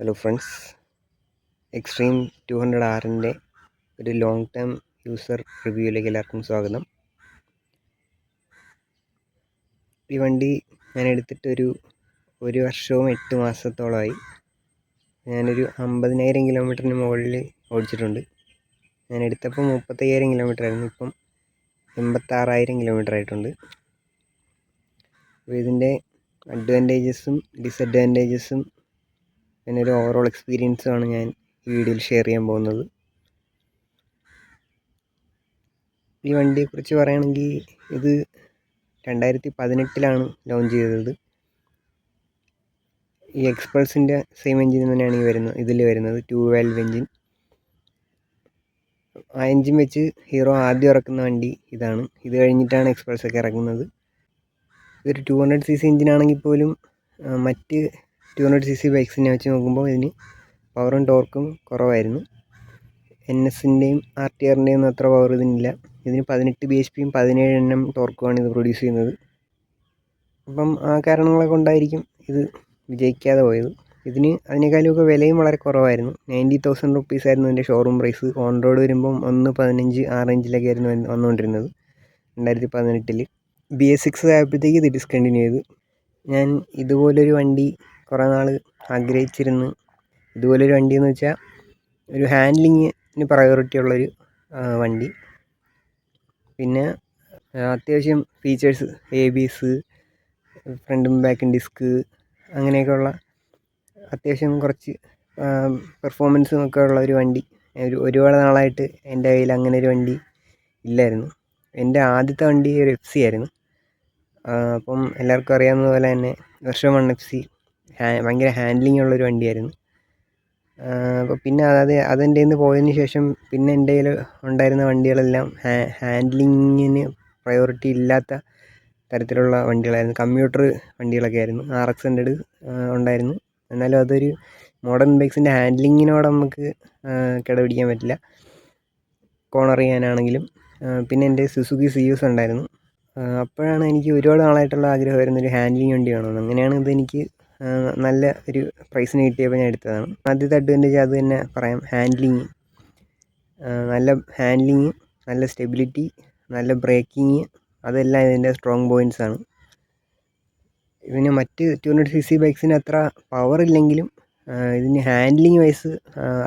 Hello friends, extreme 200R ഒരു long term user റിവ്യൂയിലേക്ക് എല്ലാവർക്കും സ്വാഗതം. ഈ വണ്ടി ഞാൻ എടുത്തിട്ടൊരു വർഷവും 8 മാസത്തോളമായി. ഞാനൊരു 50,000 കിലോമീറ്ററിന് മുകളിൽ ഓടിച്ചിട്ടുണ്ട്. ഞാൻ എടുത്തപ്പോൾ 35,000 കിലോമീറ്റർ ആയിരുന്നു, ഇപ്പം 86,000 കിലോമീറ്റർ ആയിട്ടുണ്ട്. അപ്പോൾ ഇതിൻ്റെ അഡ്വാൻറ്റേജസും ഡിസഡ്വാൻറ്റേജസും പിന്നെ ഒരു ഓവറോൾ എക്സ്പീരിയൻസുമാണ് ഞാൻ ഈ വീഡിയോയിൽ ഷെയർ ചെയ്യാൻ പോകുന്നത്. ഈ വണ്ടിയെക്കുറിച്ച് പറയുകയാണെങ്കിൽ ഇത് 2018 ലോഞ്ച് ചെയ്തത്. ഈ എക്സ്പൾസിൻ്റെ സെയിം എഞ്ചിൻ തന്നെയാണ് ഇതിൽ വരുന്നത് 2 വാൽവ് എഞ്ചിൻ. ആ എഞ്ചിൻ വെച്ച് ഹീറോ ആദ്യം ഇറക്കുന്ന വണ്ടി ഇതാണ്. ഇത് കഴിഞ്ഞിട്ടാണ് എക്സ്പൾസൊക്കെ ഇറക്കുന്നത്. ഇതൊരു 200cc എഞ്ചിനാണെങ്കിൽ പോലും മറ്റ് 200cc ബൈക്സിനെ വെച്ച് നോക്കുമ്പോൾ ഇതിന് പവറും ടോർക്കും കുറവായിരുന്നു. NSൻ്റെയും RTRൻ്റെയും അത്ര പവർ ഇതിനില്ല. ഇതിന് 18 bhp 17 Nm ടോർക്കുമാണ് ഇത് പ്രൊഡ്യൂസ് ചെയ്യുന്നത്. അപ്പം ആ കാരണങ്ങളെ കൊണ്ടായിരിക്കും ഇത് വിജയിക്കാതെ പോയത്. അതിനേക്കാളുമൊക്കെ വിലയും വളരെ കുറവായിരുന്നു. 90,000 rupees ആയിരുന്നു ഇതിൻ്റെ ഷോറൂം പ്രൈസ്. ഓൺ റോഡ് വരുമ്പം 1.15 ആ റേഞ്ചിലൊക്കെ ആയിരുന്നു വന്നുകൊണ്ടിരുന്നത് 2018. BS6 ആയപ്പോഴത്തേക്ക് ഇത് ഡിസ്കണ്ടിന്യൂ ചെയ്തു. ഞാൻ ഇതുപോലൊരു വണ്ടി കുറേ നാൾ ആഗ്രഹിച്ചിരുന്നു. ഇതുപോലൊരു വണ്ടി എന്ന് വെച്ചാൽ ഒരു ഹാൻഡ്ലിങ്ങിന് പ്രയോറിറ്റി ഉള്ളൊരു വണ്ടി, പിന്നെ അത്യാവശ്യം ഫീച്ചേഴ്സ്, ABS, ഫ്രണ്ടും ബാക്കും ഡിസ്ക്, അങ്ങനെയൊക്കെയുള്ള അത്യാവശ്യം കുറച്ച് പെർഫോമൻസും ഒക്കെ ഉള്ള ഒരു വണ്ടി. ഒരുപാട് നാളായിട്ട് എൻ്റെ കയ്യിൽ അങ്ങനെ ഒരു വണ്ടി ഇല്ലായിരുന്നു. എൻ്റെ ആദ്യത്തെ വണ്ടി ഒരു FC ആയിരുന്നു. അപ്പം എല്ലാവർക്കും അറിയാവുന്ന പോലെ തന്നെ വെർഷൻ 1 FC ഭയങ്കര ഹാൻഡ്ലിംഗ് ഉള്ളൊരു വണ്ടിയായിരുന്നു. അപ്പോൾ പിന്നെ അതെൻ്റെ കയ്യിൽ നിന്ന് പോയതിന് ശേഷം പിന്നെ എൻ്റെ കയ്യിൽ ഉണ്ടായിരുന്ന വണ്ടികളെല്ലാം ഹാൻഡ്ലിങ്ങിന് പ്രയോറിറ്റി ഇല്ലാത്ത തരത്തിലുള്ള വണ്ടികളായിരുന്നു. കമ്പ്യൂട്ടർ വണ്ടികളൊക്കെ ആയിരുന്നു. RX-100 ഉണ്ടായിരുന്നു. എന്നാലും അതൊരു മോഡേൺ ബൈക്സിൻ്റെ ഹാൻഡ്ലിങ്ങിനോട് നമുക്ക് കിടപിടിക്കാൻ പറ്റില്ല, കോർണർ ചെയ്യാനാണെങ്കിലും. പിന്നെ എൻ്റെ സുസുക്കി സിയൂസ് ഉണ്ടായിരുന്നു. അപ്പോഴാണ് എനിക്ക് ഒരുപാട് നാളായിട്ടുള്ള ആഗ്രഹമായിരുന്നു ഒരു ഹാൻഡ്ലിങ് വണ്ടി വേണമെന്ന്. അങ്ങനെയാണ് ഇതെനിക്ക് നല്ല ഒരു പ്രൈസിന് കിട്ടിയപ്പോൾ ഞാൻ എടുത്തതാണ്. ആദ്യത്തെ അഡ്വാൻറ്റേജ് അത് തന്നെ പറയാം, ഹാൻഡ്ലിങ്. നല്ല ഹാൻഡ്ലിങ്, നല്ല സ്റ്റെബിലിറ്റി, നല്ല ബ്രേക്കിങ്, അതെല്ലാം ഇതിൻ്റെ സ്ട്രോങ് പോയിൻറ്റ്സാണ്. ഇതിന് മറ്റ് 200cc ബൈക്സിന് അത്ര പവർ ഇല്ലെങ്കിലും ഇതിന് ഹാൻഡ്ലിങ് വൈസ്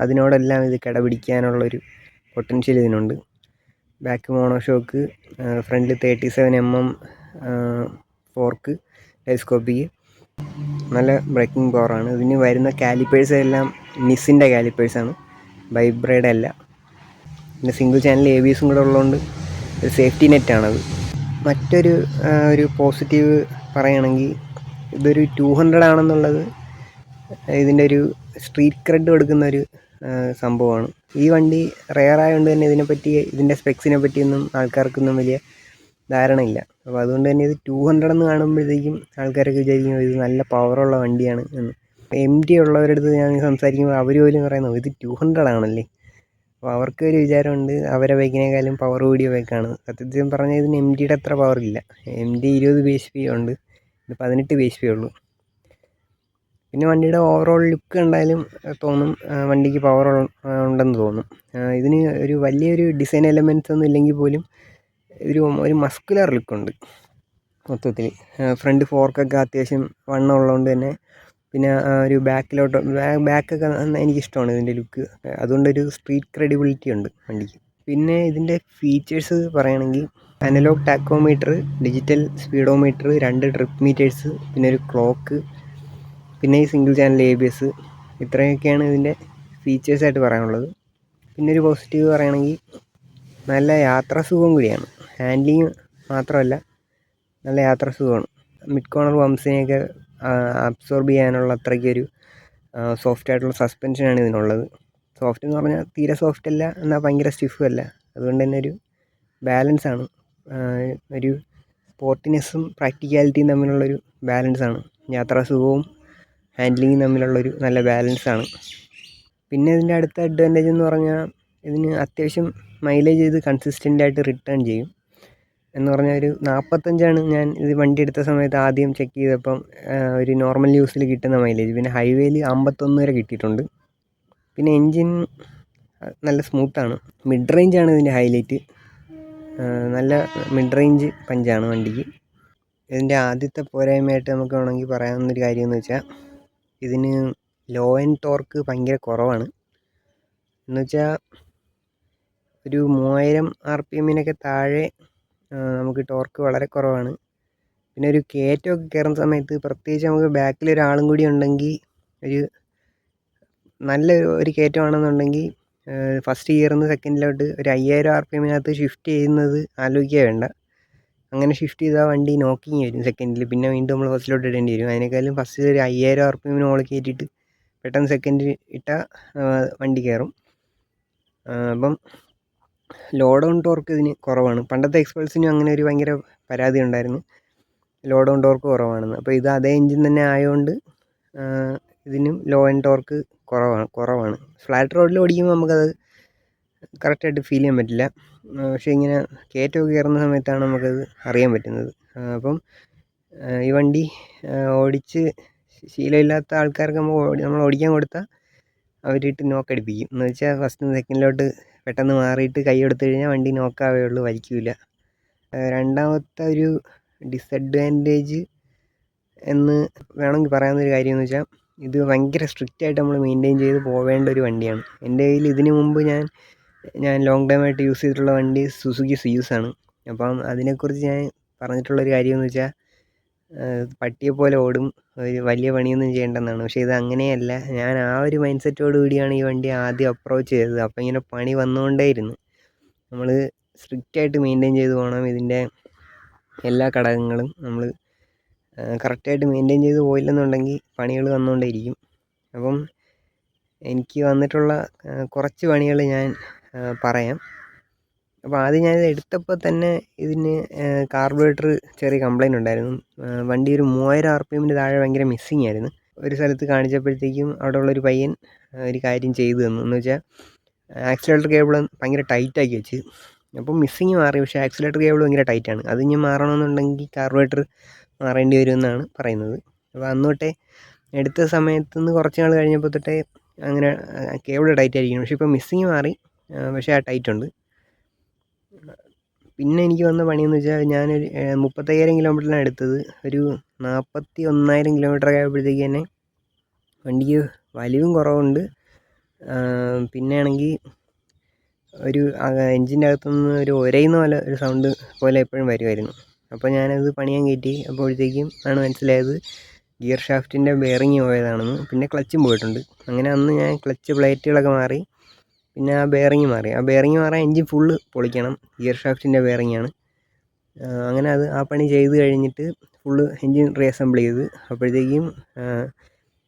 അതിനോടെല്ലാം ഇത് കിടപിടിക്കാനുള്ളൊരു പൊട്ടൻഷ്യൽ ഇതിനുണ്ട്. Back monoshock, front 37mm fork, telescopic, നല്ല ബ്രേക്കിംഗ് പവറാണ്. ഇതിന് വരുന്ന കാലിപ്പേഴ്സ് എല്ലാം നിസിൻ്റെ കാലിപ്പേഴ്സാണ്, വൈബ്രയുടെ അല്ല. പിന്നെ സിംഗിൾ ചാനൽ ABSും കൂടെ ഉള്ളതുകൊണ്ട് ഒരു സേഫ്റ്റി നെറ്റാണത്. ഒരു പോസിറ്റീവ് പറയുകയാണെങ്കിൽ ഇതൊരു 200 ആണെന്നുള്ളത് ഇതിൻ്റെ ഒരു സ്ട്രീറ്റ് ക്രെഡ് കൊടുക്കുന്ന ഒരു സംഭവമാണ്. ഈ വണ്ടി റെയർ ആയതുകൊണ്ട് തന്നെ ഇതിൻ്റെ സ്പെക്സിനെ പറ്റിയൊന്നും ആൾക്കാർക്കൊന്നും വലിയ ധാരണയില്ല. അപ്പോൾ അതുകൊണ്ട് തന്നെ ഇത് 200 എന്ന് കാണുമ്പോഴത്തേക്കും ആൾക്കാരൊക്കെ വിചാരിക്കും ഇത് നല്ല പവറുള്ള വണ്ടിയാണ് എന്ന്. MT ഉള്ളവരുടെ അടുത്ത് ഞാൻ സംസാരിക്കുമ്പോൾ അവർ പോലും പറയുന്നത് ഇത് 200 ആണല്ലേ. അപ്പോൾ അവർക്കൊരു വിചാരമുണ്ട് അവരെ ബൈക്കിനേക്കാളും പവർ കൂടിയ ബൈക്കാണ്. സത്യത്തിൽ പറഞ്ഞാൽ ഇതിന് MTയുടെ അത്ര പവറില്ല. MT 20 bhp ഉണ്ട്, ഇത് 18 bhp ഉള്ളൂ. പിന്നെ വണ്ടിയുടെ ഓവറോൾ ലുക്ക് കണ്ടാലും തോന്നും വണ്ടിക്ക് പവർ ഉണ്ടെന്ന് തോന്നും. ഇതിന് ഒരു വലിയൊരു ഡിസൈൻ എലമെൻറ്റ്സ് ഒന്നും ഇല്ലെങ്കിൽ പോലും ഒരു മസ്കുലർ ലുക്കുണ്ട് മൊത്തത്തിൽ. ഫ്രണ്ട് ഫോർക്കൊക്കെ അത്യാവശ്യം വണ്ണം ഉള്ളതുകൊണ്ട് തന്നെ, പിന്നെ ഒരു ബാക്കൊക്കെ എനിക്കിഷ്ടമാണ് ഇതിൻ്റെ ലുക്ക്. അതുകൊണ്ടൊരു സ്ട്രീറ്റ് ക്രെഡിബിലിറ്റി ഉണ്ട് വണ്ടിക്ക്. പിന്നെ ഇതിൻ്റെ ഫീച്ചേഴ്സ് പറയുകയാണെങ്കിൽ analogue tachometer, digital speedometer, 2 trip meters, പിന്നെ ഒരു ക്ലോക്ക്, പിന്നെ ഈ സിംഗിൾ ചാനൽ ABS, ഇത്രയൊക്കെയാണ് ഇതിൻ്റെ ഫീച്ചേഴ്സായിട്ട് പറയാനുള്ളത്. പിന്നെ ഒരു പോസിറ്റീവ് പറയുകയാണെങ്കിൽ നല്ല യാത്രാസുഖം കൂടിയാണ്. ഹാൻഡ്ലിങ് മാത്രമല്ല, നല്ല യാത്രാസുഖമാണ്. മിഡ് കോർണർ ബംസിനെയൊക്കെ അബ്സോർബ് ചെയ്യാനുള്ള അത്രയ്ക്കൊരു സോഫ്റ്റ് ആയിട്ടുള്ള സസ്പെൻഷനാണ് ഇതിനുള്ളത്. സോഫ്റ്റ് എന്ന് പറഞ്ഞാൽ തീരെ സോഫ്റ്റ് അല്ല, എന്നാൽ ഭയങ്കര സ്റ്റിഫും അല്ല. അതുകൊണ്ട് തന്നെ ഒരു ബാലൻസാണ്, ഒരു സ്പോർട്ടിനെസ്സും പ്രാക്ടിക്കാലിറ്റിയും തമ്മിലുള്ളൊരു ബാലൻസാണ്. യാത്രാസുഖവും ഹാൻഡ്ലിങ്ങും തമ്മിലുള്ളൊരു നല്ല ബാലൻസാണ്. പിന്നെ ഇതിൻ്റെ അടുത്ത അഡ്വാൻറ്റേജ് എന്ന് പറഞ്ഞാൽ ഇതിന് അത്യാവശ്യം മൈലേജ് ഇത് കൺസിസ്റ്റൻ്റായിട്ട് റിട്ടേൺ ചെയ്യും. എന്ന് പറഞ്ഞാൽ ഒരു 45 ഞാൻ ഇത് വണ്ടി എടുത്ത സമയത്ത് ആദ്യം ചെക്ക് ചെയ്തപ്പം ഒരു നോർമൽ യൂസിൽ കിട്ടുന്ന മൈലേജ്. പിന്നെ ഹൈവേയിൽ 51 വരെ കിട്ടിയിട്ടുണ്ട്. പിന്നെ എൻജിൻ നല്ല സ്മൂത്താണ്. മിഡ് റേഞ്ചാണ് ഇതിൻ്റെ ഹൈലൈറ്റ്. നല്ല മിഡ് റേഞ്ച് പഞ്ചാണ് വണ്ടിക്ക്. ഇതിൻ്റെ ആദ്യത്തെ പോരായ്മയായിട്ട് നമുക്ക് വേണമെങ്കിൽ പറയാവുന്നൊരു കാര്യമെന്ന് വെച്ചാൽ ഇതിന് ലോ ആൻഡ് ടോർക്ക് ഭയങ്കര കുറവാണ്. എന്ന് വെച്ചാൽ ഒരു 3000 RPM താഴെ നമുക്ക് ടോർക്ക് വളരെ കുറവാണ്. പിന്നെ ഒരു കയറ്റമൊക്കെ കയറുന്ന സമയത്ത് പ്രത്യേകിച്ച് നമുക്ക് ബാക്കിൽ ഒരാളും കൂടി ഉണ്ടെങ്കിൽ ഒരു നല്ല ഒരു കയറ്റമാണെന്നുണ്ടെങ്കിൽ ഫസ്റ്റ് ഗിയറിന്ന് സെക്കൻഡിലോട്ട് ഒരു 5000 RPM ഷിഫ്റ്റ് ചെയ്യുന്നത് ആലോചിക്കുക വേണ്ട. അങ്ങനെ ഷിഫ്റ്റ് ചെയ്താൽ വണ്ടി നോക്കിങ് വരും സെക്കൻഡിൽ. പിന്നെ വീണ്ടും നമ്മൾ ഫസ്റ്റിലോട്ട് ഇടേണ്ടി വരും. അതിനേക്കാളും ഫസ്റ്റ് ഒരു 5000 RPM മുകളിൽ കയറ്റിയിട്ട് പെട്ടെന്ന് സെക്കൻഡ് ഇട്ടാൽ വണ്ടി കയറും. അപ്പം ലോഡ് ഓൺ ടോർക്ക് ഇതിന് കുറവാണ്. പണ്ടത്തെ എക്സ്പൾസിനും അങ്ങനെ ഒരു ഭയങ്കര പരാതി ഉണ്ടായിരുന്നു, ലോഡ് ഓൺ ടോർക്ക് കുറവാണെന്ന്. അപ്പോൾ ഇത് അതേ എൻജിൻ തന്നെ ആയതുകൊണ്ട് ഇതിനും ലോ ആൻഡ് ടോർക്ക് കുറവാണ്. ഫ്ലാറ്റ് റോഡിൽ ഓടിക്കുമ്പോൾ നമുക്കത് കറക്റ്റായിട്ട് ഫീൽ ചെയ്യാൻ പറ്റില്ല. പക്ഷേ ഇങ്ങനെ കയറ്റമൊക്കെ കയറുന്ന സമയത്താണ് നമുക്കത് അറിയാൻ പറ്റുന്നത്. അപ്പം ഈ വണ്ടി ഓടിച്ച് ശീലമില്ലാത്ത ആൾക്കാർക്ക് നമ്മൾ ഓടിക്കാൻ കൊടുത്താൽ അവരിട്ട് നോക്കടിപ്പിക്കും. എന്ന് വെച്ചാൽ ഫസ്റ്റ് സെക്കൻഡിലോട്ട് പെട്ടെന്ന് മാറിയിട്ട് കൈ കൊടുത്തു കഴിഞ്ഞാൽ വണ്ടി നോക്കാവേ ഉള്ളൂ, വലിക്കില്ല. രണ്ടാമത്തെ ഒരു ഡിസഡ്വാൻറ്റേജ് എന്ന് വേണമെങ്കിൽ പറയാവുന്നൊരു കാര്യമെന്ന് വെച്ചാൽ ഇത് ഭയങ്കര സ്ട്രിക്റ്റായിട്ട് നമ്മൾ മെയിൻറ്റെയിൻ ചെയ്ത് പോവേണ്ട ഒരു വണ്ടിയാണ്. എൻ്റെ കയ്യിൽ ഇതിനു മുമ്പ് ഞാൻ ലോങ് ടൈമായിട്ട് യൂസ് ചെയ്തിട്ടുള്ള വണ്ടി സുസുക്കി സിയൂസാണ്. അപ്പം അതിനെക്കുറിച്ച് ഞാൻ പറഞ്ഞിട്ടുള്ളൊരു കാര്യമെന്ന് വെച്ചാൽ പട്ടിയെപ്പോലെ ഓടും, ഒരു വലിയ പണിയൊന്നും ചെയ്യേണ്ടെന്നാണ്. പക്ഷേ ഇത് അങ്ങനെയല്ല. ഞാൻ ആ ഒരു മൈൻഡ് സെറ്റോട് കൂടിയാണ് ഈ വണ്ടി ആദ്യം അപ്രോച്ച് ചെയ്തത്. അപ്പോൾ ഇങ്ങനെ പണി വന്നുകൊണ്ടേയിരുന്നു. നമ്മൾ സ്ട്രിക്റ്റായിട്ട് മെയിൻറ്റെയിൻ ചെയ്ത് പോകണം. ഇതിൻ്റെ എല്ലാ ഘടകങ്ങളും നമ്മൾ കറക്റ്റായിട്ട് മെയിൻറ്റെയിൻ ചെയ്ത് പോയില്ലെന്നുണ്ടെങ്കിൽ പണികൾ വന്നുകൊണ്ടേയിരിക്കും. അപ്പം എനിക്ക് വന്നിട്ടുള്ള കുറച്ച് പണികൾ ഞാൻ പറയാം. അപ്പോൾ ആദ്യം ഞാനിത് എടുത്തപ്പോൾ തന്നെ ഇതിന് കാർബറേറ്റർ ചെറിയ കംപ്ലൈൻറ്റ് ഉണ്ടായിരുന്നു. വണ്ടി ഒരു 3000 RPM താഴെ ഭയങ്കര മിസ്സിങ് ആയിരുന്നു. ഒരു സ്ഥലത്ത് കാണിച്ചപ്പോഴത്തേക്കും അവിടെ ഉള്ളൊരു പയ്യൻ ഒരു കാര്യം ചെയ്തു തന്നു. എന്ന് വെച്ചാൽ ആക്സിലേറ്റർ കേബിൾ ഭയങ്കര ടൈറ്റാക്കി വെച്ച്. അപ്പം മിസ്സിങ് മാറി, പക്ഷേ ആക്സിലേറ്റർ കേബിൾ ഭയങ്കര ടൈറ്റാണ്. അത് ഇനി മാറണമെന്നുണ്ടെങ്കിൽ കാർബറേറ്റർ മാറേണ്ടി വരുമെന്നാണ് പറയുന്നത്. അപ്പോൾ അന്ന് തൊട്ടേ എടുത്ത സമയത്ത് നിന്ന് കുറച്ച് നാൾ കഴിഞ്ഞപ്പോൾ തൊട്ടേ അങ്ങനെ കേബിൾ ടൈറ്റ് ആയിരിക്കണം. പക്ഷേ ഇപ്പോൾ മിസ്സിങ് മാറി, പക്ഷേ ആ ടൈറ്റ് ഉണ്ട്. പിന്നെ എനിക്ക് വന്ന പണിയെന്ന് വെച്ചാൽ ഞാനൊരു 35,000 കിലോമീറ്ററിലാണ് എടുത്തത്. ഒരു 41,000 കിലോമീറ്റർ ആയപ്പോഴത്തേക്ക് തന്നെ വണ്ടിക്ക് വലിവും കുറവുണ്ട്. പിന്നെ ആണെങ്കിൽ ഒരു എൻജിൻ്റെ അകത്തുനിന്ന് ഒരു ഒരയുന്ന പോലെ ഒരു സൗണ്ട് പോലെ എപ്പോഴും വരുമായിരുന്നു. അപ്പോൾ ഞാനത് പണിയാൻ കയറ്റി. അപ്പോഴത്തേക്കും ആണ് മനസ്സിലായത് ഗിയർ ഷാഫ്റ്റിൻ്റെ ബെയറിങ് പോയതാണെന്ന്. പിന്നെ ക്ലച്ചും പോയിട്ടുണ്ട്. അങ്ങനെ അന്ന് ഞാൻ ക്ലച്ച് പ്ലേറ്റുകളൊക്കെ മാറി, പിന്നെ ആ ബെയറിങ് മാറി. ആ ബെയറിങ് മാറാൻ എൻജിൻ ഫുള്ള് പൊളിക്കണം. ഗിയർ ഷാഫ്റ്റിൻ്റെ ബെയറിങ്ങാണ്. അങ്ങനെ ആ പണി ചെയ്ത് കഴിഞ്ഞിട്ട് ഫുള്ള് എൻജിൻ റീഅസംബിൾ ചെയ്ത്. അപ്പോഴത്തേക്കും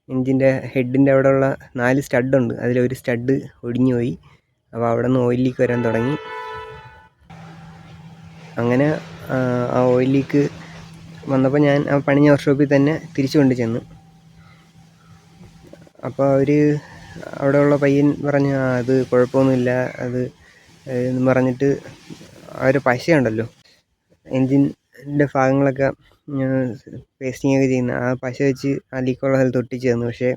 എൻജിൻ്റെ ഹെഡിൻ്റെ അവിടെയുള്ള 4 സ്റ്റഡുണ്ട്, അതിലൊരു സ്റ്റഡ് ഒടിഞ്ഞു പോയി. അപ്പോൾ അവിടെ നിന്ന് ഓയിൽ ലീക്ക് വരാൻ തുടങ്ങി. അങ്ങനെ ആ ഓയിൽ ലീക്ക് വന്നപ്പോൾ ഞാൻ ആ പണിഞ്ഞ വർക്ക്ഷോപ്പിൽ തന്നെ തിരിച്ചു കൊണ്ട് ചെന്നു. അപ്പോൾ അവിടെയുള്ള പയ്യൻ പറഞ്ഞു, അത് കുഴപ്പമൊന്നുമില്ല, അത് എന്ന് പറഞ്ഞിട്ട് ആ ഒരു പശയുണ്ടല്ലോ എൻജിൻ്റെ ഭാഗങ്ങളൊക്കെ പേസ്റ്റിങ്ങൊക്കെ ചെയ്യുന്ന ആ പശ വെച്ച് ആ ലീക്കുള്ള സ്ഥലത്ത് ഒട്ടിച്ച് തന്നു. പക്ഷേ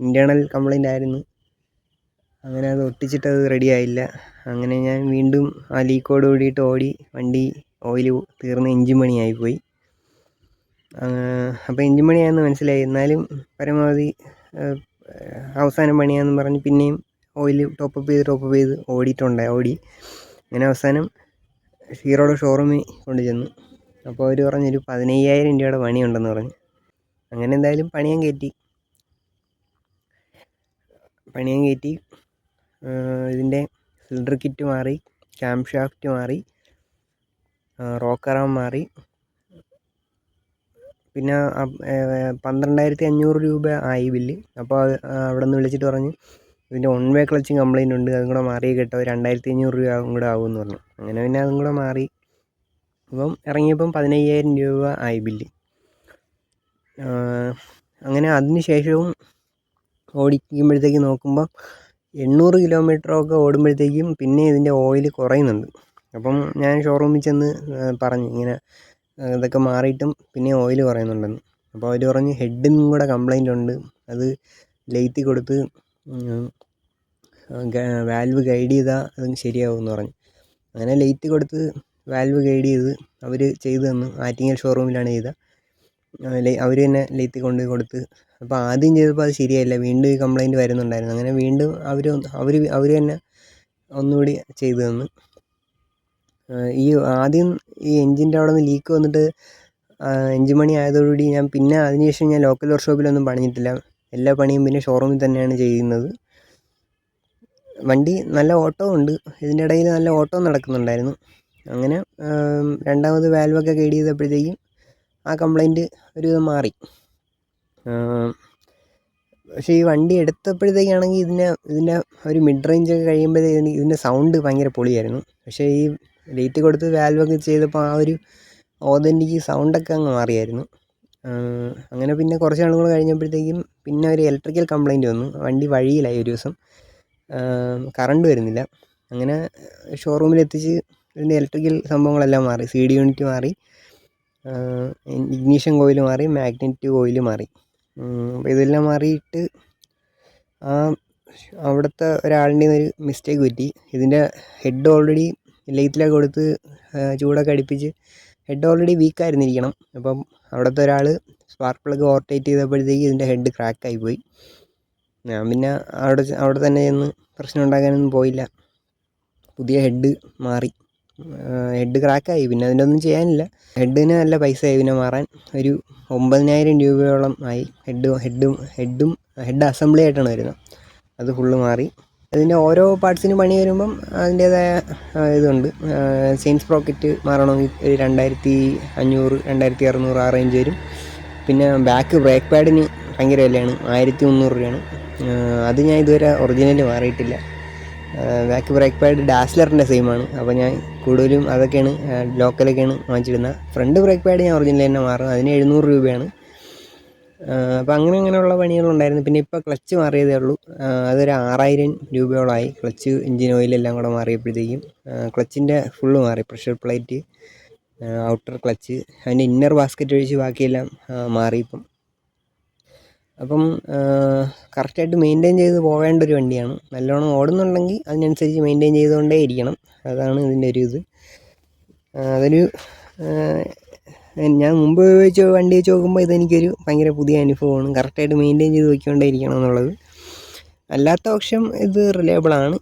ഇൻറ്റേർണൽ കംപ്ലൈൻ്റ് ആയിരുന്നു. അങ്ങനെ അത് ഒട്ടിച്ചിട്ടത് റെഡി ആയില്ല. അങ്ങനെ ഞാൻ വീണ്ടും ആ ലീക്കോട് കൂടിയിട്ട് ഓടി വണ്ടി ഓയിൽ തീർന്ന് എൻജിൻ പണിയായിപ്പോയി. അപ്പോൾ എൻജിൻ പണിയാണെന്ന് മനസ്സിലായി. എന്നാലും പരമാവധി അവസാനം പണിയാണെന്ന് പറഞ്ഞ് പിന്നെയും ഓയിൽ ടോപ്പപ്പ് ചെയ്ത് ഓടി. അങ്ങനെ അവസാനം ഹീറോയുടെ ഷോറൂമിൽ കൊണ്ട് ചെന്നു. അപ്പോൾ അവർ പറഞ്ഞൊരു 15,000 രൂപയുടെ പണിയുണ്ടെന്ന് പറഞ്ഞു. അങ്ങനെ എന്തായാലും പണിയാൻ കയറ്റി. ഇതിൻ്റെ സിലിണ്ടർ കിറ്റ് മാറി, ക്യാം ഷാഫ്റ്റ് മാറി, റോക്കറാം മാറി. പിന്നെ 12,500 രൂപ ആയി ബില്ല്. അപ്പോൾ അവിടെ നിന്ന് വിളിച്ചിട്ട് പറഞ്ഞു ഇതിൻ്റെ 1 വേ ക്ലച്ചും കംപ്ലൈൻ്റ് ഉണ്ട്, അതും കൂടെ മാറി കേട്ടോ, 2,500 രൂപ കൂടെ ആവുമെന്ന് പറഞ്ഞു. അങ്ങനെ പിന്നെ അതും കൂടെ മാറി. അപ്പം ഇറങ്ങിയപ്പം 15,000 രൂപ ആയി ബില്ല്. അങ്ങനെ അതിന് ശേഷവും ഓടിക്കുമ്പോഴത്തേക്ക് നോക്കുമ്പോൾ 800 കിലോമീറ്ററൊക്കെ ഓടുമ്പോഴത്തേക്കും പിന്നെ ഇതിൻ്റെ ഓയിൽ കുറയുന്നുണ്ട്. അപ്പം ഞാൻ ഷോറൂമിൽ ചെന്ന് പറഞ്ഞു ഇങ്ങനെ ഇതൊക്കെ മാറിയിട്ടും പിന്നെ ഓയിൽ കുറയുന്നുണ്ടെന്ന്. അപ്പോൾ അവർ പറഞ്ഞ് ഹെഡിനും കൂടെ കംപ്ലൈൻ്റ് ഉണ്ട്, അത് ലെയ്ത്തി കൊടുത്ത് വാൽവ് ഗൈഡ് ചെയ്താൽ അത് ശരിയാവുമെന്ന് പറഞ്ഞു. അങ്ങനെ ലെയ്ത്തി കൊടുത്ത് വാൽവ് ഗൈഡ് ചെയ്ത് അവർ ചെയ്തു തന്നു. ആറ്റിങ്ങൽ ഷോറൂമിലാണ് ചെയ്തത്. അവർ തന്നെ ലെയ്ത്തി കൊണ്ട് കൊടുത്ത്. അപ്പോൾ ആദ്യം ചെയ്തപ്പോൾ അത് ശരിയായില്ല, വീണ്ടും ഈ കംപ്ലൈൻറ്റ് വരുന്നുണ്ടായിരുന്നു. അങ്ങനെ വീണ്ടും അവർ തന്നെ ഒന്നുകൂടി ചെയ്തു തന്നു. ഈ ആദ്യം ഈ എൻജിൻ്റെ അവിടെ നിന്ന് ലീക്ക് വന്നിട്ട് എൻജിൻ പണി ആയതോടുകൂടി ഞാൻ പിന്നെ അതിനുശേഷം ഞാൻ ലോക്കൽ വർക്ക്ഷോപ്പിലൊന്നും പണിഞ്ഞിട്ടില്ല. എല്ലാ പണിയും പിന്നെ ഷോറൂമിൽ തന്നെയാണ് ചെയ്യുന്നത്. വണ്ടി നല്ല ഓട്ടവും ഉണ്ട്, ഇതിൻ്റെ ഇടയിൽ നല്ല ഓട്ടവും നടക്കുന്നുണ്ടായിരുന്നു. അങ്ങനെ രണ്ടാമത് വാൽവൊക്കെ ഗൈഡ് ചെയ്തപ്പോഴത്തേക്കും ആ കംപ്ലൈൻറ്റ് ഒരുവിധം മാറി. പക്ഷേ ഈ വണ്ടി എടുത്തപ്പോഴത്തേക്കാണെങ്കിൽ ഇതിൻ്റെ ഒരു മിഡ് റേഞ്ചൊക്കെ കഴിയുമ്പോഴത്തേക്കും ഇതിൻ്റെ സൗണ്ട് ഭയങ്കര പൊളിയായിരുന്നു. പക്ഷേ ഈ ലൈറ്റ് കൊടുത്ത് വാൽവൊക്കെ ചെയ്തപ്പോൾ ആ ഒരു ഓതൻറ്റിക്ക് സൗണ്ടൊക്കെ അങ്ങ് മാറിയായിരുന്നു. അങ്ങനെ പിന്നെ കുറച്ച് നാളുകൾ കഴിഞ്ഞപ്പോഴത്തേക്കും പിന്നെ ഒരു ഇലക്ട്രിക്കൽ കംപ്ലൈൻറ്റ് വന്നു. വണ്ടി വഴിയിലായി ഒരു ദിവസം, കറണ്ട് വരുന്നില്ല. അങ്ങനെ ഷോറൂമിലെത്തിച്ച് ഇതിൻ്റെ ഇലക്ട്രിക്കൽ സംഭവങ്ങളെല്ലാം മാറി. CD യൂണിറ്റ് മാറി, ഇഗ്നീഷൻ കോയിൽ മാറി, മാഗ്നറ്റ് കോയിൽ മാറി. അപ്പോൾ ഇതെല്ലാം മാറിയിട്ട് അവിടുത്തെ ഒരാളിൻ്റെ ഒരു മിസ്റ്റേക്ക് പറ്റി. ഇതിൻ്റെ ഹെഡ് ഓൾറെഡി ലെയ്ത്തിലൊക്കെ കൊടുത്ത് ചൂടൊക്കെ അടുപ്പിച്ച് ഹെഡ് ഓൾറെഡി വീക്കായിരുന്നിരിക്കണം. അപ്പം അവിടുത്തെ ഒരാൾ സ്പാർക്ക് പ്ലഗ് ഓവർടൈറ്റ് ചെയ്തപ്പോഴത്തേക്ക് ഇതിൻ്റെ ഹെഡ് ക്രാക്കായിപ്പോയി. ഞാൻ പിന്നെ അവിടെ തന്നെ ചെന്ന് പ്രശ്നം ഉണ്ടാക്കാനൊന്നും പോയില്ല. പുതിയ ഹെഡ് മാറി, ഹെഡ് ക്രാക്കായി. പിന്നെ അതിൻ്റെ ഒന്നും ചെയ്യാനില്ല. ഹെഡിന് നല്ല പൈസയായി പിന്നെ മാറാൻ. ഒരു 9,000 രൂപയോളം ആയി. ഹെഡ് അസംബ്ലി ആയിട്ടാണ് വരുന്നത്, അത് ഫുള്ള് മാറി. അതിൻ്റെ ഓരോ പാർട്സിന് പണി വരുമ്പം അതിൻ്റേതായ ഇതുണ്ട്. ചെയിൻ സ്പ്രോക്കറ്റ് മാറണമെങ്കിൽ ഒരു 2,500 2,600 ആ റേഞ്ച് വരും. പിന്നെ ബാക്ക് ബ്രേക്ക് പാഡിന് ഭയങ്കര വിലയാണ്, 1,300 രൂപയാണ്. അത് ഞാൻ ഇതുവരെ ഒറിജിനൽ മാറിയിട്ടില്ല. ബാക്ക് ബ്രേക്ക് പാഡ് ഡാസ്ലറിൻ്റെ സെയിമാണ്. അപ്പോൾ ഞാൻ കൂടുതലും അതൊക്കെയാണ് ലോക്കലൊക്കെയാണ് വാങ്ങിച്ചിടുന്നത്. ഫ്രണ്ട് ബ്രേക്ക് പാഡ് ഞാൻ ഒറിജിനൽ തന്നെ മാറും, അതിന് 700 രൂപയാണ്. അപ്പോൾ അങ്ങനെയുള്ള പണികളുണ്ടായിരുന്നു. പിന്നെ ഇപ്പോൾ ക്ലച്ച് മാറിയതേ ഉള്ളൂ, അതൊരു 6,000 രൂപയോളമായി. ക്ലച്ച്, എൻജിൻ ഓയിലെല്ലാം കൂടെ മാറിയപ്പോഴത്തേക്കും ക്ലച്ചിൻ്റെ ഫുള്ള് മാറി. പ്രഷർ പ്ലേറ്റ്, ഔട്ടർ ക്ലച്ച്, അതിൻ്റെ ഇന്നർ ബാസ്ക്കറ്റ് ഒഴിച്ച് ബാക്കിയെല്ലാം മാറി ഇപ്പം. അപ്പം കറക്റ്റായിട്ട് മെയിൻറ്റെയിൻ ചെയ്ത് പോവേണ്ട ഒരു വണ്ടിയാണ്. നല്ലോണം ഓടുന്നുണ്ടെങ്കിൽ അതിനനുസരിച്ച് മെയിൻറ്റെയിൻ ചെയ്തുകൊണ്ടേ ഇരിക്കണം. അതാണ് ഇതിൻ്റെ ഒരു ഇത്. അതൊരു ഞാൻ മുമ്പ് ഉപയോഗിച്ച വണ്ടി വെച്ച് നോക്കുമ്പോൾ ഇതെനിക്കൊരു ഭയങ്കര പുതിയ അനുഭവമാണ്. കറക്റ്റായിട്ട് മെയിൻറ്റെയിൻ ചെയ്ത് വയ്ക്കൊണ്ടേ ഇരിക്കണം എന്നുള്ളത്. അല്ലാത്ത പക്ഷം ഇത് റിലയബിളാണ്.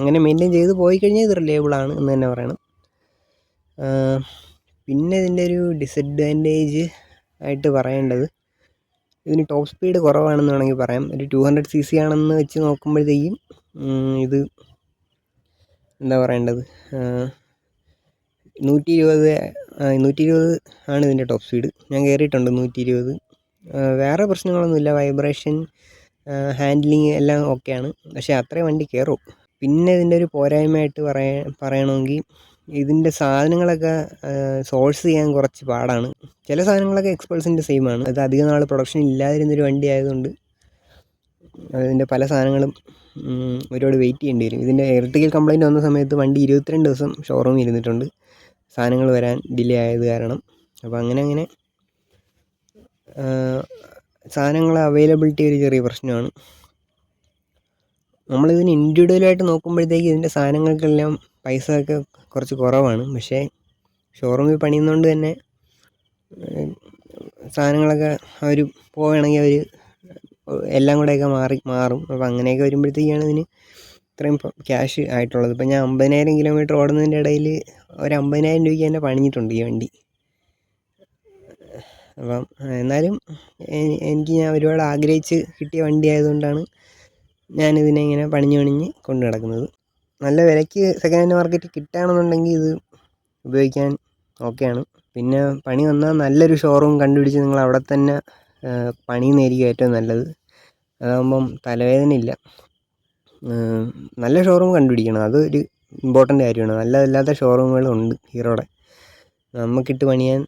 അങ്ങനെ മെയിൻറ്റെയിൻ ചെയ്ത് പോയി കഴിഞ്ഞാൽ ഇത് റിലയബിളാണ് എന്ന് തന്നെ പറയണം. പിന്നെ ഇതിൻ്റെ ഒരു ഡിസഡ്വാൻറ്റേജ് ആയിട്ട് പറയേണ്ടത്, ഇതിന് ടോപ്പ് സ്പീഡ് കുറവാണെന്ന് വേണമെങ്കിൽ പറയാം. ഒരു 200cc ആണെന്ന് വെച്ച് നോക്കുമ്പോഴത്തേക്കും ഇത് എന്താ പറയേണ്ടത്, 120 ആണ് ഇതിൻ്റെ ടോപ്പ് സ്പീഡ്. ഞാൻ കയറിയിട്ടുണ്ട് 120. വേറെ പ്രശ്നങ്ങളൊന്നുമില്ല, വൈബ്രേഷൻ, ഹാൻഡ്ലിങ് എല്ലാം ഓക്കെയാണ്. പക്ഷേ അത്രയും വണ്ടി കയറും. പിന്നെ ഇതിൻ്റെ ഒരു പോരായ്മയായിട്ട് പറയണമെങ്കിൽ ഇതിൻ്റെ സാധനങ്ങളൊക്കെ സോഴ്സ് ചെയ്യാൻ കുറച്ച് പാടാണ്. ചില സാധനങ്ങളൊക്കെ എക്സ്പൾസിൻ്റെ സെയിമാണ്. അത് അധികം നാൾ പ്രൊഡക്ഷൻ ഇല്ലാതിരുന്നൊരു വണ്ടി ആയതുകൊണ്ട് അതിൻ്റെ പല സാധനങ്ങളും ഒരുപാട് വെയിറ്റ് ചെയ്യേണ്ടി വരും. ഇതിൻ്റെ ഇലക്ട്രിക്കൽ കംപ്ലൈൻറ്റ് വന്ന സമയത്ത് വണ്ടി 22 ദിവസം ഷോറൂമിൽ ഇരുന്നിട്ടുണ്ട്, സാധനങ്ങൾ വരാൻ ഡിലേ ആയത് കാരണം. അപ്പോൾ അങ്ങനെ സാധനങ്ങൾ അവൈലബിലിറ്റി ഒരു ചെറിയ പ്രശ്നമാണ്. നമ്മളിതിന് ഇൻഡിവിജ്വലായിട്ട് നോക്കുമ്പോഴത്തേക്ക് ഇതിൻ്റെ സാധനങ്ങൾക്കെല്ലാം പൈസ ഒക്കെ കുറച്ച് കുറവാണ്. പക്ഷേ ഷോറൂമിൽ പണിയുന്നതുകൊണ്ട് തന്നെ സാധനങ്ങളൊക്കെ അവർ പോവുകയാണെങ്കിൽ അവർ എല്ലാം കൂടെയൊക്കെ മാറും. അപ്പോൾ അങ്ങനെയൊക്കെ വരുമ്പോഴത്തേക്കാണ് ഇതിന് ഇത്രയും ക്യാഷ് ആയിട്ടുള്ളത്. ഇപ്പോൾ ഞാൻ 50,000 കിലോമീറ്റർ ഓടുന്നതിൻ്റെ ഇടയിൽ ഒരു 50,000 രൂപയ്ക്ക് തന്നെ പണിഞ്ഞിട്ടുണ്ട് ഈ വണ്ടി. അപ്പം എന്നാലും ഞാൻ ഒരുപാട് ആഗ്രഹിച്ച് കിട്ടിയ വണ്ടി ആയതുകൊണ്ടാണ് ഞാനിതിനെ ഇങ്ങനെ പണിഞ്ഞ് കൊണ്ട് നടക്കുന്നത്. നല്ല വിലയ്ക്ക് സെക്കൻഡ് ഹാൻഡ് മാർക്കറ്റിൽ കിട്ടുകയാണെന്നുണ്ടെങ്കിൽ ഇത് ഉപയോഗിക്കാൻ ഓക്കെയാണ്. പിന്നെ പണി വന്നാൽ നല്ലൊരു ഷോറൂം കണ്ടുപിടിച്ച് നിങ്ങൾ അവിടെ തന്നെ പണിയുന്നതായിരിക്കും ഏറ്റവും നല്ലത്. അതാകുമ്പം തലവേദനയില്ല. നല്ല ഷോറൂം കണ്ടുപിടിക്കണം, അതൊരു ഇമ്പോർട്ടൻ്റ് കാര്യമാണ്. നല്ലതല്ലാത്ത ഷോറൂമുകളുണ്ട് ഹീറോയുടെ, നമുക്കിട്ട് പണിയാൻ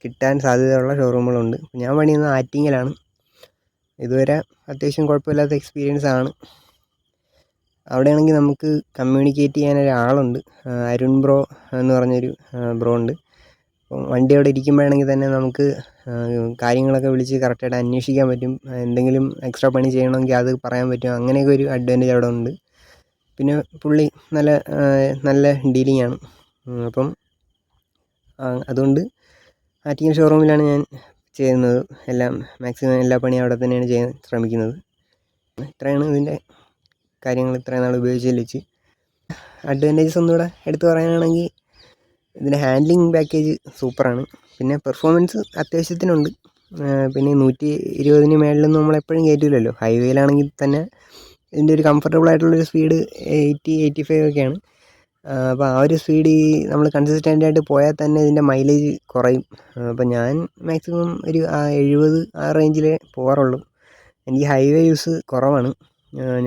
കിട്ടാൻ സാധ്യതയുള്ള ഷോറൂമുകളുണ്ട്. ഞാൻ പണിയുന്നത് ആറ്റിങ്ങലാണ്. ഇതുവരെ അത്യാവശ്യം കുഴപ്പമില്ലാത്ത എക്സ്പീരിയൻസ് ആണ്. അവിടെയാണെങ്കിൽ നമുക്ക് കമ്മ്യൂണിക്കേറ്റ് ചെയ്യാൻ ഒരാളുണ്ട്. അരുൺ ബ്രോ എന്ന് പറഞ്ഞൊരു ബ്രോ ഉണ്ട്. അപ്പം വണ്ടി അവിടെ ഇരിക്കുമ്പോഴാണെങ്കിൽ തന്നെ നമുക്ക് കാര്യങ്ങളൊക്കെ വിളിച്ച് കറക്റ്റായിട്ട് അന്വേഷിക്കാൻ പറ്റും. എന്തെങ്കിലും എക്സ്ട്രാ പണി ചെയ്യണമെങ്കിൽ അത് പറയാൻ പറ്റും. അങ്ങനെയൊക്കെ ഒരു അഡ്വാൻറ്റേജ് അവിടെ ഉണ്ട്. പിന്നെ പുള്ളി നല്ല ഡീലിംഗ് ആണ്. അപ്പം അതുകൊണ്ട് ആറ്റിങ്ങൽ ഷോറൂമിലാണ് ഞാൻ ചെയ്യുന്നത്. മാക്സിമം എല്ലാ പണിയും അവിടെ തന്നെയാണ് ചെയ്യാൻ ശ്രമിക്കുന്നത്. ഇത്രയാണ് ഇതിൻ്റെ കാര്യങ്ങൾ. ഇത്രയും നാൾ ഉപയോഗിച്ചതിൽ വെച്ച് അഡ്വാൻറ്റേജസ് ഒന്നുകൂടെ എടുത്തു പറയാനാണെങ്കിൽ ഇതിൻ്റെ ഹാൻഡ്ലിങ് പാക്കേജ് സൂപ്പറാണ്. പിന്നെ പെർഫോമൻസ് അത്യാവശ്യത്തിനുണ്ട്. പിന്നെ 120 മേളിലൊന്നും നമ്മളെപ്പോഴും കയറ്റില്ലല്ലോ. ഹൈവേയിലാണെങ്കിൽ തന്നെ ഇതിൻ്റെ ഒരു കംഫർട്ടബിൾ ആയിട്ടുള്ളൊരു സ്പീഡ് 80-85 ഒക്കെയാണ്. അപ്പോൾ ആ ഒരു സ്പീഡ് നമ്മൾ കൺസിസ്റ്റൻ്റ് ആയിട്ട് പോയാൽ തന്നെ ഇതിൻ്റെ മൈലേജ് കുറയും. അപ്പോൾ ഞാൻ മാക്സിമം ഒരു 70 ആ റേഞ്ചിലേ പോകാറുള്ളൂ. എനിക്ക് ഹൈവേ യൂസ് കുറവാണ്.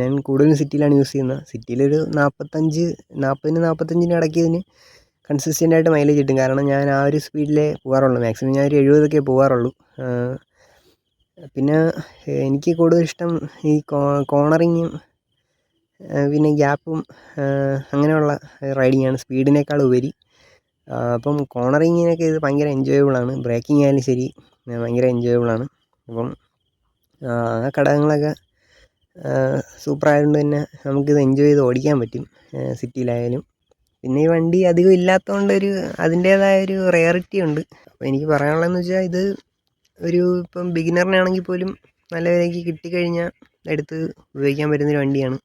ഞാൻ കൂടുതലും സിറ്റിയിലാണ് യൂസ് ചെയ്യുന്നത്. സിറ്റിയിലൊരു 40-45 ഇടയ്ക്ക് ഇതിന് കൺസിസ്റ്റൻ്റ് ആയിട്ട് മൈലേജ് കിട്ടും. കാരണം ഞാൻ ആ ഒരു സ്പീഡിലേ പോകാറുള്ളൂ. മാക്സിമം ഞാൻ ഒരു 70 പോകാറുള്ളൂ. പിന്നെ എനിക്ക് കൂടുതൽ ഇഷ്ടം ഈ കോർണറിങ്ങും പിന്നെ ഗ്യാപ്പും അങ്ങനെയുള്ള റൈഡിങ്ങാണ് സ്പീഡിനേക്കാൾ ഉപരി. അപ്പം കോർണറിങ്ങിനൊക്കെ ഇത് ഭയങ്കര എൻജോയബിളാണ്. ബ്രേക്കിംഗ് ആയാലും ശരി ഭയങ്കര എൻജോയബിളാണ്. അപ്പം ആ ഘടകങ്ങളൊക്കെ സൂപ്പറായതുകൊണ്ട് തന്നെ നമുക്കിത് എൻജോയ് ചെയ്ത് ഓടിക്കാൻ പറ്റും സിറ്റിയിലായാലും. പിന്നെ ഈ വണ്ടി അധികം ഇല്ലാത്തതുകൊണ്ടൊരു അതിൻ്റേതായൊരു റെയറിറ്റി ഉണ്ട്. അപ്പോൾ എനിക്ക് പറയാനുള്ളതെന്ന് വെച്ചാൽ ഇത് ഇപ്പം ബിഗിനറിനാണെങ്കിൽ പോലും നല്ല വിലയ്ക്ക് കിട്ടിക്കഴിഞ്ഞാൽ എടുത്ത് ഉപയോഗിക്കാൻ പറ്റുന്നൊരു വണ്ടിയാണ്.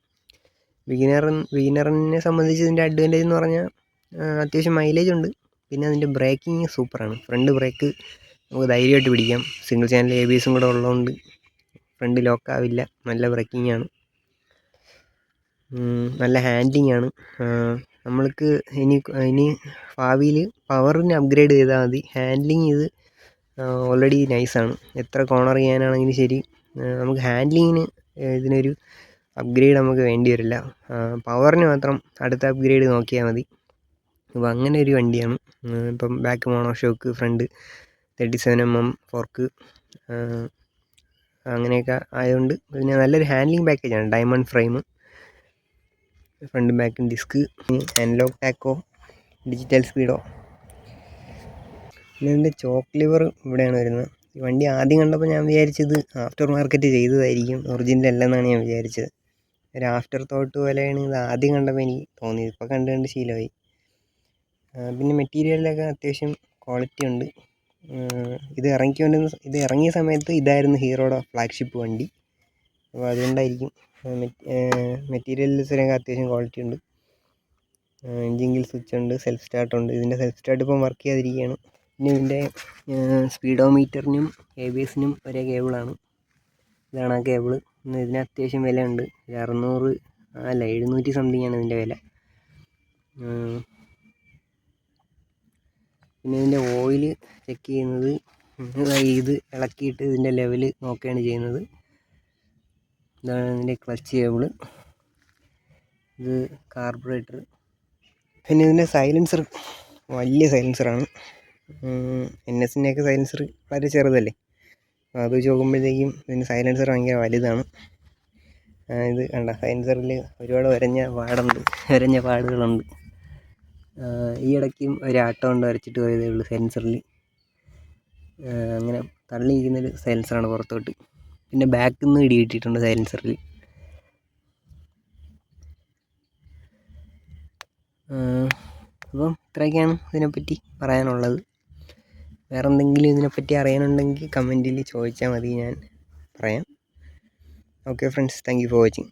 ബിഗിനറിനെ സംബന്ധിച്ച് ഇതിൻ്റെ അഡ്വാൻറ്റേജ് എന്ന് പറഞ്ഞാൽ അത്യാവശ്യം മൈലേജ് ഉണ്ട്. പിന്നെ അതിൻ്റെ ബ്രേക്കിങ് സൂപ്പറാണ്. ഫ്രണ്ട് ബ്രേക്ക് നമുക്ക് ധൈര്യമായിട്ട് പിടിക്കാം. സിംഗിൾ ചാനൽ ABS കൂടെ ഉള്ളതുകൊണ്ട് ഫ്രണ്ട് ലോക്കാവില്ല. നല്ല ബ്രേക്കിംഗ് ആണ്. നല്ല ഹാൻഡ്ലിംഗ് ആണ്. നമ്മൾക്ക് ഇനി ഭാവിയിൽ പവറിന് അപ്ഗ്രേഡ് ചെയ്താൽ മതി. ഹാൻഡ്ലിങ് ഇത് ഓൾറെഡി നൈസാണ്. എത്ര കോർണർ ചെയ്യാനാണെങ്കിലും ശരി നമുക്ക് ഹാൻഡ്ലിങ്ങിന് ഇതിനൊരു അപ്ഗ്രേഡ് നമുക്ക് വേണ്ടി വരില്ല. പവറിന് മാത്രം അടുത്ത അപ്ഗ്രേഡ് നോക്കിയാൽ മതി. അപ്പോൾ അങ്ങനെ ഒരു വണ്ടിയാണ്. ഇപ്പം back monoshock, front 37mm fork അങ്ങനെയൊക്കെ ആയതുകൊണ്ട് പിന്നെ നല്ലൊരു ഹാൻഡ്ലിംഗ് പാക്കേജാണ്. ഡയമണ്ട് ഫ്രെയിം, ഫ്രണ്ടും ബാക്കും ഡിസ്ക്, അനലോഗ് ടാക്കോ, ഡിജിറ്റൽ സ്പീഡോ. പിന്നെ ഇതിൻ്റെ ചോക്ക് ലിവർ ഇവിടെയാണ് വരുന്നത്. ഈ വണ്ടി ആദ്യം കണ്ടപ്പോൾ ഞാൻ വിചാരിച്ചത് ആഫ്റ്റർ മാർക്കറ്റ് ചെയ്തതായിരിക്കും, ഒറിജിനൽ അല്ലെന്നാണ് ഞാൻ വിചാരിച്ചത്. ഒരു ആഫ്റ്റർ തോട്ട് പോലെയാണ് ഇത് ആദ്യം കണ്ടപ്പോൾ എനിക്ക് തോന്നിയത്. ഇപ്പോൾ കണ്ട് ശീലമായി. പിന്നെ മെറ്റീരിയലിലൊക്കെ അത്യാവശ്യം ക്വാളിറ്റി ഉണ്ട്. ഇത് ഇറങ്ങിയ സമയത്ത് ഇതായിരുന്നു ഹീറോയുടെ ഫ്ലാഗ്ഷിപ്പ് വണ്ടി. അപ്പോൾ അതുകൊണ്ടായിരിക്കും മെറ്റീരിയൽസിനൊക്കെ അത്യാവശ്യം ക്വാളിറ്റി ഉണ്ട്. എൻജിൻ ഗിൽ സ്വിച്ച് ഉണ്ട്, സെൽഫ് സ്റ്റാർട്ട് ഉണ്ട്. ഇതിൻ്റെ സെൽഫ് സ്റ്റാർട്ട് ഇപ്പം വർക്ക് ചെയ്യാതിരിക്കുകയാണ്. പിന്നെ ഇതിൻ്റെ സ്പീഡോമീറ്ററിനും ABSനും ഒരേ കേബിളാണ്. ഇതാണ് ആ കേബിള്. ഇതിന് അത്യാവശ്യം വിലയുണ്ട്. 700 സംതിങ് ആണ് ഇതിൻ്റെ വില. പിന്നെ ഇതിൻ്റെ ഓയിൽ ചെക്ക് ചെയ്യുന്നത് ഇത് ഇളക്കിയിട്ട് ഇതിൻ്റെ ലെവൽ നോക്കുകയാണ് ചെയ്യുന്നത്. ഇതാണ് ഇതിൻ്റെ ക്ലച്ച് കേബിള്. ഇത് കാർബറേറ്റർ. പിന്നെ ഇതിൻ്റെ സൈലൻസർ വലിയ സൈലൻസറാണ്. NSൻ്റെയൊക്കെ സൈലൻസർ വളരെ ചെറുതല്ലേ. അപ്പോൾ അത് വെച്ച് നോക്കുമ്പോഴത്തേക്കും ഇതിൻ്റെ സൈലൻസർ ഭയങ്കര വലുതാണ്. ഇത് കണ്ട സൈലൻസറിൽ ഒരുപാട് വരഞ്ഞ പാടുകളുണ്ട്. ഈ ഇടയ്ക്കും ഒരാട്ടം കൊണ്ട് വരച്ചിട്ട് പോയതേ ഉള്ളൂ സൈലൻസറിൽ. അങ്ങനെ തള്ളിയിരിക്കുന്നൊരു സൈലൻസറാണ് പുറത്തോട്ട്. പിന്നെ ബാക്കിൽ നിന്ന് ഇടി കിട്ടിയിട്ടുണ്ട് സൈലൻസറിൽ. അപ്പം ഇത്രയൊക്കെയാണ് ഇതിനെപ്പറ്റി പറയാനുള്ളത്. വേറെ എന്തെങ്കിലും ഇതിനെപ്പറ്റി അറിയാനുണ്ടെങ്കിൽ കമൻറ്റിൽ ചോദിച്ചാൽ മതി, ഞാൻ പറയാം. Okay friends, thank you for watching.